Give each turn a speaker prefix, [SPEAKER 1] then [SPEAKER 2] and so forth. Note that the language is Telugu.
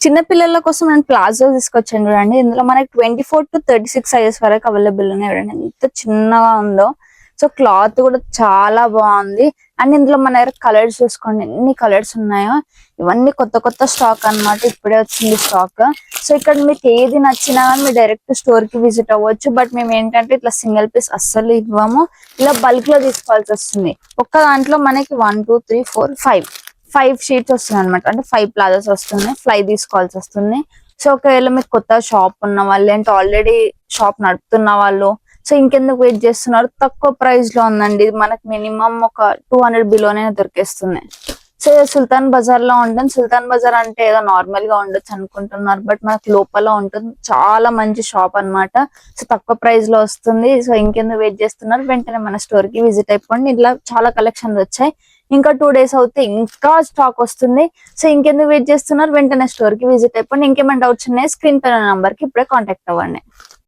[SPEAKER 1] చిన్న పిల్లల కోసం నేను ప్లాజో తీసుకొచ్చాను చూడండి. ఇందులో మనకి 24 to 36 సైజెస్ వరకు అవైలబుల్ ఉన్నాయి చూడండి. ఎంత చిన్నగా ఉందో. సో క్లాత్ కూడా చాలా బాగుంది. అండ్ ఇందులో మన దగ్గర కలర్స్ చూసుకోండి ఎన్ని కలర్స్ ఉన్నాయో. ఇవన్నీ కొత్త కొత్త స్టాక్ అన్నమాట. ఇప్పుడే వచ్చింది స్టాక్. సో ఇక్కడ మీకు ఏది నచ్చినా కానీ మీరు డైరెక్ట్ స్టోర్ కి విజిట్ అవ్వచ్చు. బట్ మేము ఏంటంటే ఇట్లా సింగిల్ పీస్ అస్సలు ఇవ్వము. ఇలా బల్క్ లో తీసుకోవాల్సి వస్తుంది. ఒక్క దాంట్లో మనకి 1 2 3 4 5 షీట్స్ వస్తున్నాయి అనమాట. అంటే 5 ప్లాజాస్ వస్తున్నాయి. ఫ్లై తీసుకోవాల్సి వస్తుంది. సో ఒకవేళ మీకు కొత్త షాప్ ఉన్న వాళ్ళు అంటే ఆల్రెడీ షాప్ నడుపుతున్న వాళ్ళు సో ఇంకెందుకు వెయిట్ చేస్తున్నారు, తక్కువ ప్రైస్ లో ఉందండి. ఇది మనకి మినిమం ఒక 200 బిలోనే దొరికేస్తుంది. సో సుల్తాన్ బజార్ లో ఉంటుంది. సుల్తాన్ బజార్ అంటే ఏదో నార్మల్ గా ఉండొచ్చు అనుకుంటున్నారు, బట్ మనకు లోపల ఉంటుంది. చాలా మంచి షాప్ అన్నమాట. సో తక్కువ ప్రైస్ లో వస్తుంది. సో ఇంకెందుకు వెయిట్ చేస్తున్నారు, వెంటనే మన స్టోర్ కి విజిట్ అయిపోండి. ఇట్లా చాలా కలెక్షన్స్ వచ్చాయి. ఇంకా 2 days అవుతే ఇంకా స్టాక్ వస్తుంది. సో ఇంకెందుకు వెయిట్ చేస్తున్నారు, వెంటనే స్టోర్ కి విజిట్ అయిపోండి. ఇంకేమైనా డౌట్స్ ఉన్నాయి స్క్రీన్ పైన నంబర్ కి ఇప్పుడే కాంటాక్ట్ అవ్వండి.